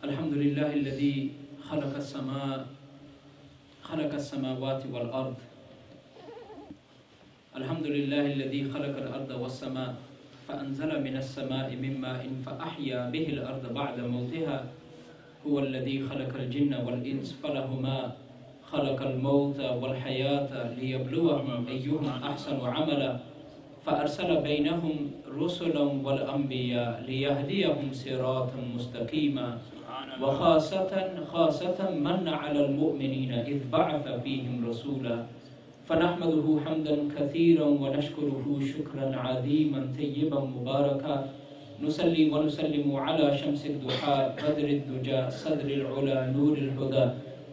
الحمد لله الذي خلق السماوات والأرض. الحمد لله الذي خلق الأرض والسماء فأنزل من السماء من ماء فأحيا به الأرض بعد موتها. هو الذي خلق الجن والإنس فلهما خلق الموت والحياة ليبلوهم أيهم أحسن عملا فأرسل بينهم رسلا والأنبياء ليهديهم صراطا مستقيما وخاصة من على المؤمنين إذ بعث فيهم رسولا فنحمده حمدا كثيرا ونشكره شكرا عظيما طيبا مباركا نصلي ونسلم على شمس الضحى بدر الدجى صدر العلا نور الهدى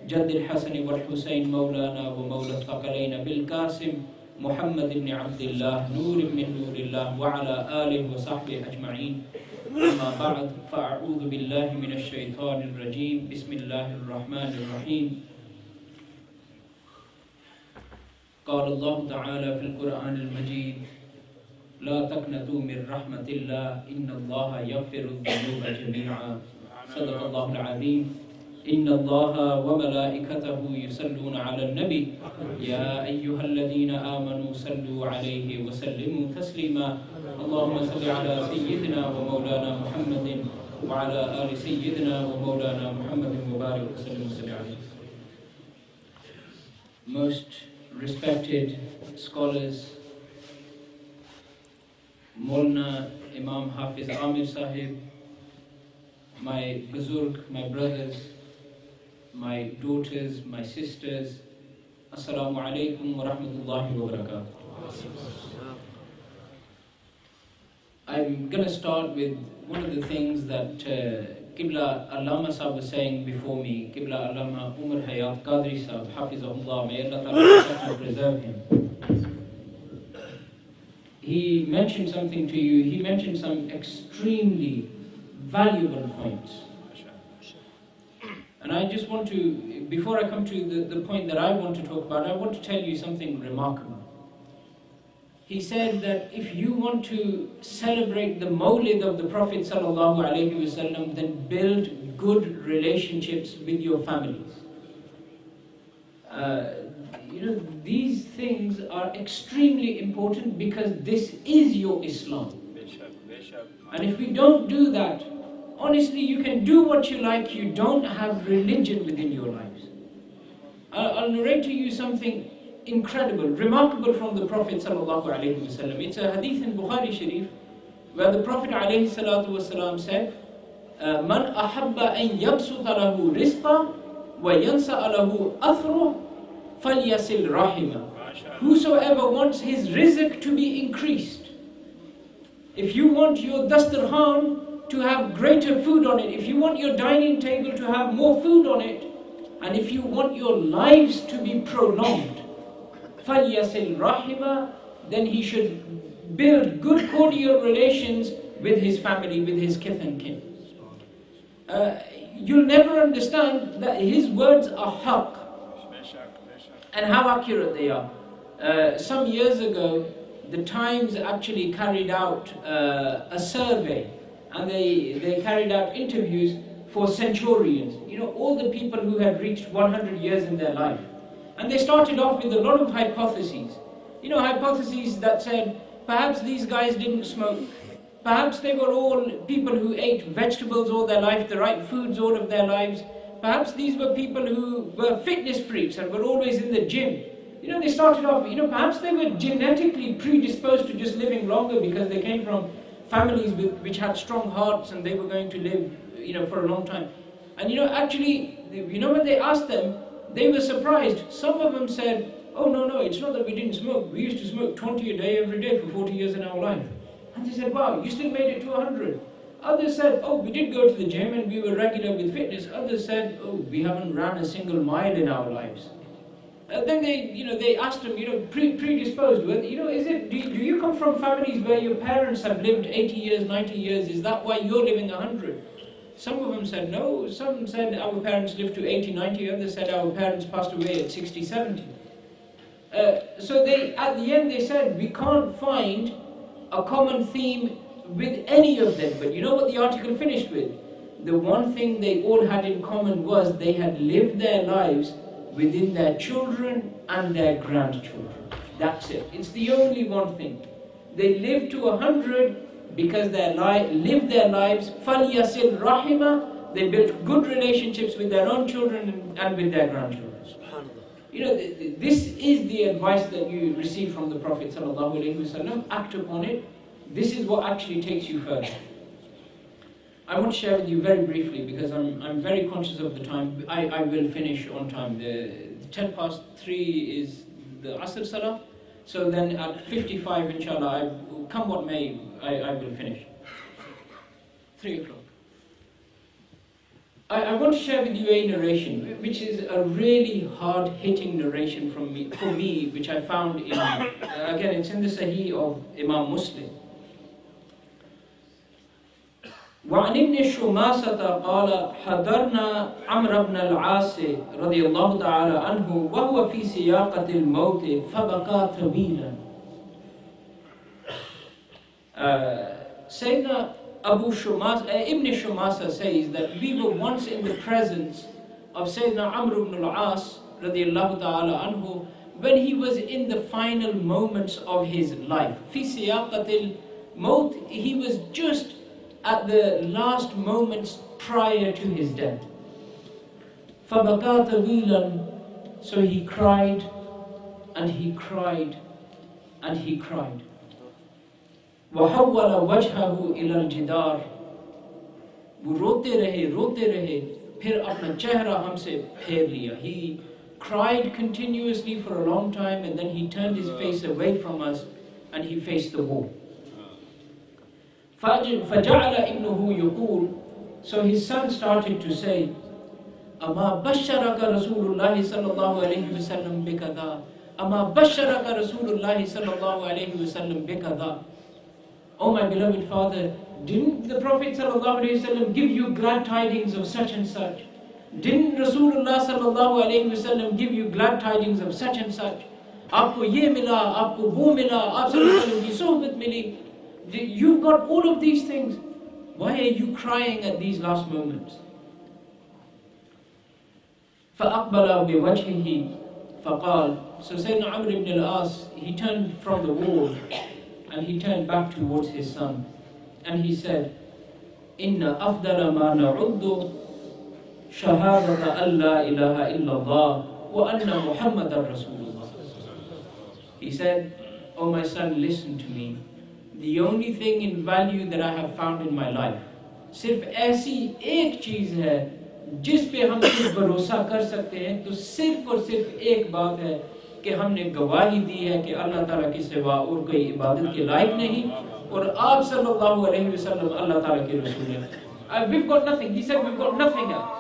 جد الحسن والحسين مولانا ومولى الثقلين بالقاسم محمد بن عبد الله نور من نور الله وعلى آله وصحبه أجمعين. أما بعد فأعوذ بالله من الشيطان الرجيم. بسم الله الرحمن الرحيم. قال الله تعالى في القرآن المجيد لا تقنطوا من رحمة الله إن الله يغفر الذنوب جميعا. صدق الله العظيم. إن الله وملائكته يصلون على النبي يا أيها الذين آمنوا صلوا عليه وسلموا تسليما. اللهم صل على سيدنا ومولانا محمد وعلى آل سيدنا ومولانا محمد وبارك وسلم عليه. Most respected scholars, Maulana Imam Hafiz Amir Sahib, my Buzurg, my brothers, my daughters, my sisters, Assalamu alaikum wa rahmatullahi wa barakatuh. I'm going to start with one of the things that Qibla Allama Sahib was saying before me. Qibla Allama Umar Hayat Qadri Sahib, Hafizahullah, may Allah Ta'ala preserve him. He mentioned something to you, he mentioned some extremely valuable points. And I just want to, before I come to the point that I want to talk about, I want to tell you something remarkable. He said that if you want to celebrate the Mawlid of the Prophet ﷺ, then build good relationships with your families. These things are extremely important because this is your Islam. And if we don't do that, honestly, you can do what you like, you don't have religion within your lives. I'll narrate to you something incredible, remarkable from the Prophet ﷺ. It's a hadith in Bukhari Sharif where the Prophet ﷺ said, Man ahabba an yabsuta lahu rizqa wa yansa'a lahu athruh falyasil rahima. Whosoever wants his rizq to be increased, if you want your dastarkhan to have greater food on it, if you want your dining table to have more food on it, and if you want your lives to be prolonged, فَلْيَسِلْ رَحِمًا, then he should build good cordial relations with his family, with his kith and kin. You'll never understand that his words are haqq and how accurate they are. Some years ago, the Times actually carried out a survey, and they carried out interviews for centurions, all the people who had reached 100 years in their life. And they started off with a lot of hypotheses. Hypotheses that said, perhaps these guys didn't smoke. Perhaps they were all people who ate vegetables all their life, the right foods all of their lives. Perhaps these were people who were fitness freaks and were always in the gym. They started off, perhaps they were genetically predisposed to just living longer because they came from families which had strong hearts and they were going to live, for a long time. And actually, when they asked them, they were surprised. Some of them said, oh no, it's not that we didn't smoke. We used to smoke 20 a day every day for 40 years in our life. And they said, wow, you still made it to 100. Others said, oh, we did go to the gym and we were regular with fitness. Others said, oh, we haven't ran a single mile in our lives. Then they asked them, predisposed with, do you come from families where your parents have lived 80 years, 90 years? Is that why you're living 100? Some of them said no. Some said our parents lived to 80, 90. Others said our parents passed away at 60, 70. So at the end they said, we can't find a common theme with any of them. But you know what the article finished with? the one thing they all had in common was they had lived their lives within their children and their grandchildren. That's it. It's the only one thing. They lived to 100 because they lived their lives. فَلْيَصِلْ رَحِمًا. They built good relationships with their own children and with their grandchildren. You know, this is the advice that you receive from the Prophet ﷺ. Act upon it. This is what actually takes you further. I want to share with you very briefly, because I'm very conscious of the time. I will finish on time. The 10 past 3 is the Asr Salah. So then at 55, inshallah, come what may, I will finish. 3 o'clock. I want to share with you a narration, which is a really hard-hitting narration for me, which I found in, again, it's in the Sahih of Imam Muslim. وعن ابن شماسة قال حضرنا عمرو بن العاص رضي الله تعالى عنه وهو في سياقة الموت فبكى طويلا. Sayyidina Ibn Shumasa says that we were once in the presence of Sayyidina Amr ibn al-As radiyallahu ta'ala anhu when he was in the final moments of his life. Fi siyaqatil maut, he was just at the last moments prior to his death. فَبَكَى طَوِيلًا. So he cried and he cried and he cried. وَحَوَّلَ وَجْهَهُ إِلَى الْجِدَارِ. वो रोते रहे फिर अपना चेहरा हमसे फेर लिया. He cried continuously for a long time, and then he turned his face away from us and he faced the wall. فَجَعَلَ ابْنُهُ يَقُولُ. So his son started to say, أَمَا بَشَّرَكَ رَسُولُ اللَّهِ صَلَّى اللَّهُ عَلَيْهِ وَسَلَّمْ بِكَذَا. أَمَا بَشَّرَكَ رَسُولُ اللَّهِ صَلَّى اللَّهُ عَلَيْهِ وَسَلَّمْ بِكَذَا. Oh my beloved father, didn't the Prophet ﷺ give you glad tidings of such and such? Didn't Rasulullah ﷺ give you glad tidings of such and such? Aapko ye mila, aapko wo mila, aap ﷺ ki sohbat mili. You've got all of these things. Why are you crying at these last moments? فَأَقْبَلَ بِوَجْهِهِ فَقَالَ. So Sayyidina Amr ibn al-As, he turned from the wall and he turned back towards his son. And he said, إِنَّ أَفْضَلَ مَا نَعُدُّ شَهَادَةَ أَن لَا إِلَهَ إِلَّا اللَّهُ وَأَنَّ مُحَمَّدًا رَسُولُ اللَّهِ. He said, oh my son, listen to me. The only thing in value that I have found in my life, सिर्फ ऐसी एक चीज़ है जिस पे हम सिर्फ भरोसा कर सकते हैं, तो सिर्फ और सिर्फ एक बात है कि हमने गवाही दी है कि अल्लाह ताला के सिवा और कोई इबादत के लायक नहीं, और आप सल्लल्लाहु अलैहि वसल्लम अल्लाह ताला के रसूल हैं. We've got nothing. He said we've got nothing else.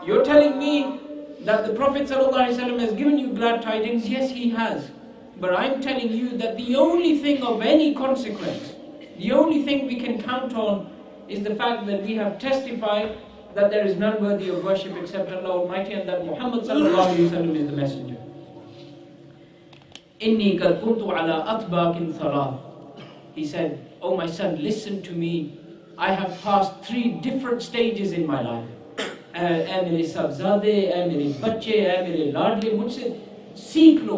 You're telling me that the Prophet sallallahu alaihi wasallam has given you glad tidings? Yes, he has. But I'm telling you that the only thing of any consequence, the only thing we can count on, is the fact that we have testified that there is none worthy of worship except Allah Almighty, and that Muhammad sallallahu alaihi wasallam is the messenger. Inni qad kuntu ala atbaqin thalath. He said, oh my son, listen to me. I have passed 3 different stages in my life. ऐ मेरे साहबजादे, ऐ मेरे बच्चे, ऐ मेरे लाडले, मुझसे सीख लो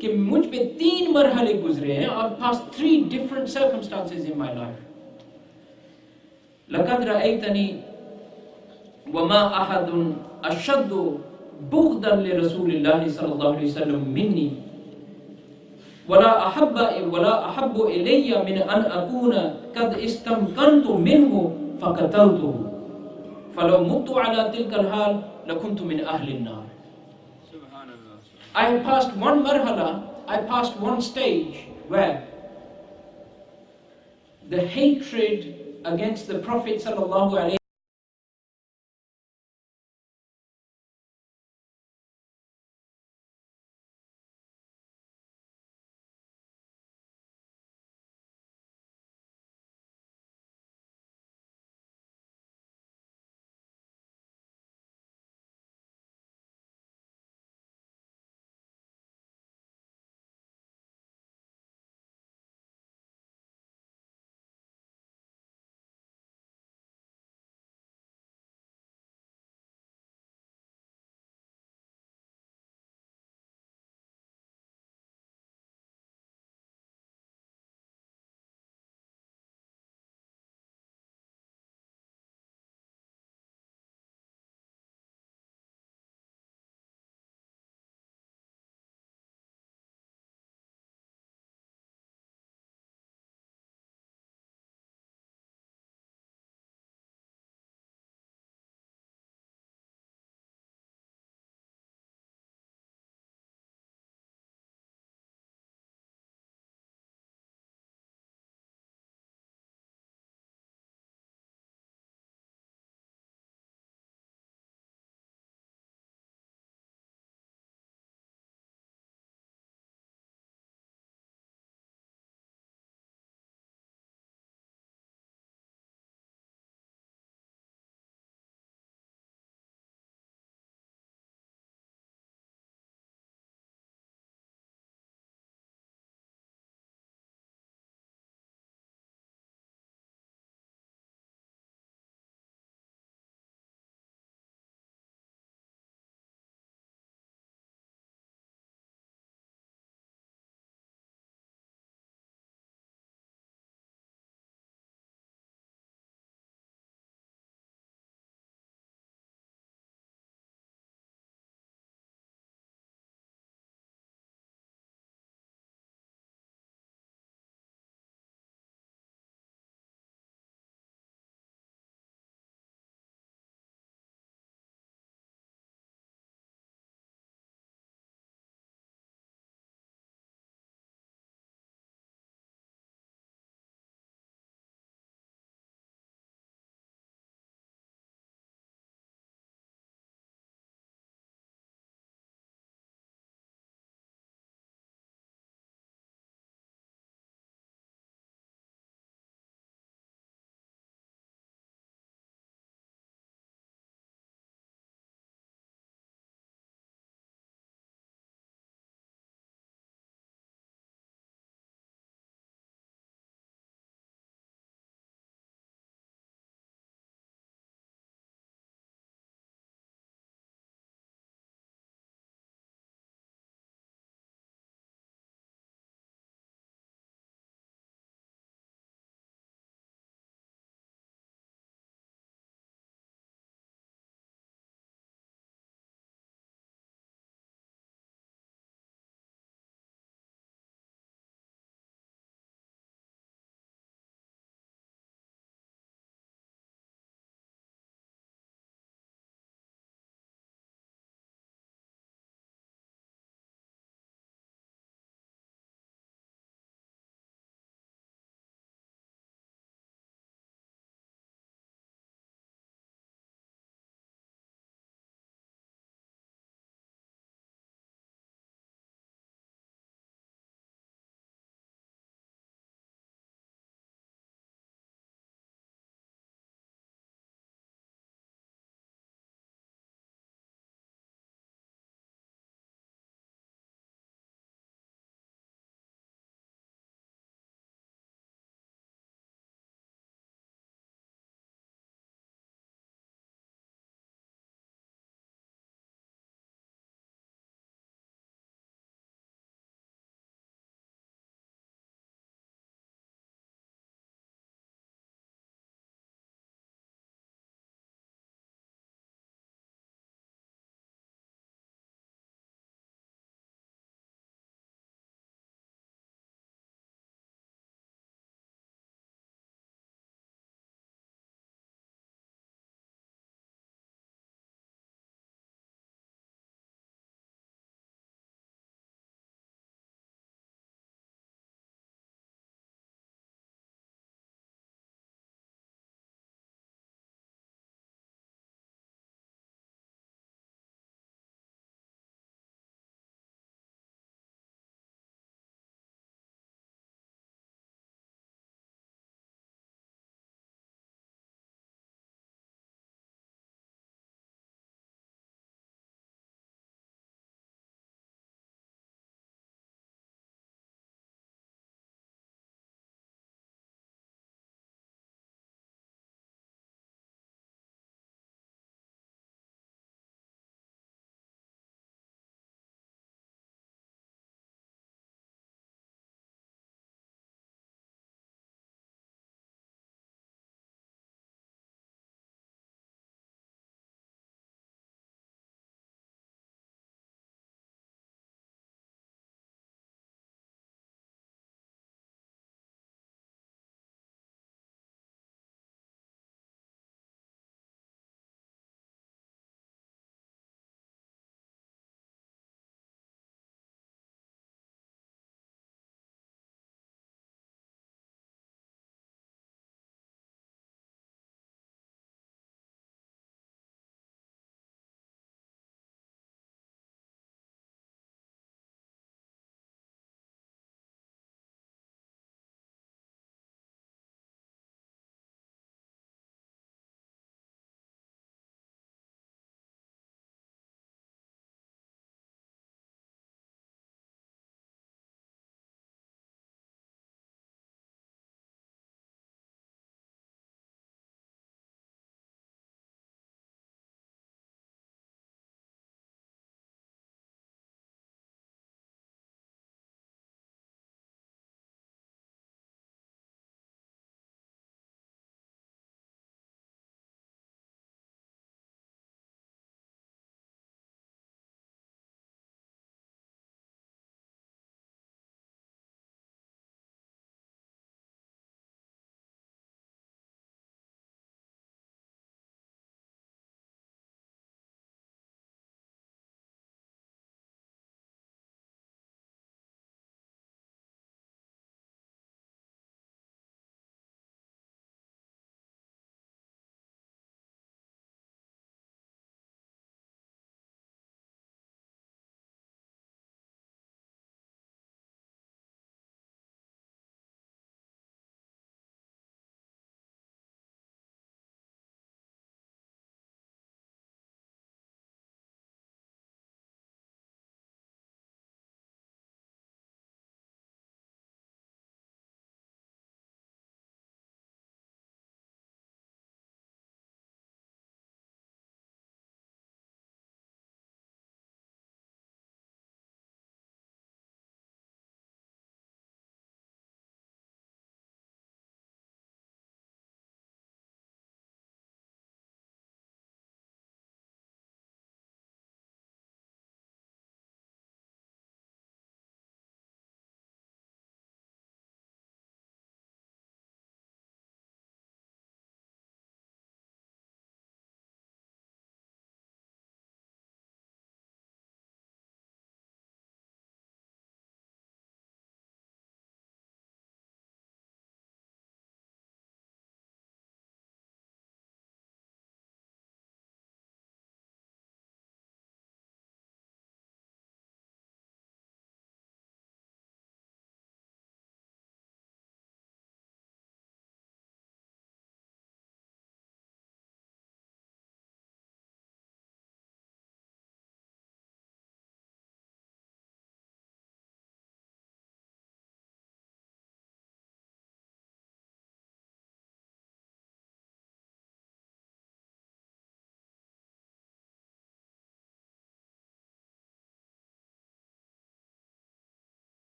कि मुझ पे 3 मरहले गुजरे हैं. I've passed 3 different circumstances in my life. لقد رأيتني وما أحد أشد بغضا لرسول الله صلى الله عليه وسلم مني ولا أحب إلي من أن أكون قد استمكنت منه فقتلته فلو مت على تلك الحال لكنت من أهل النار. I passed one marhala, I passed one stage where the hatred against the Prophet sallallahu alaihi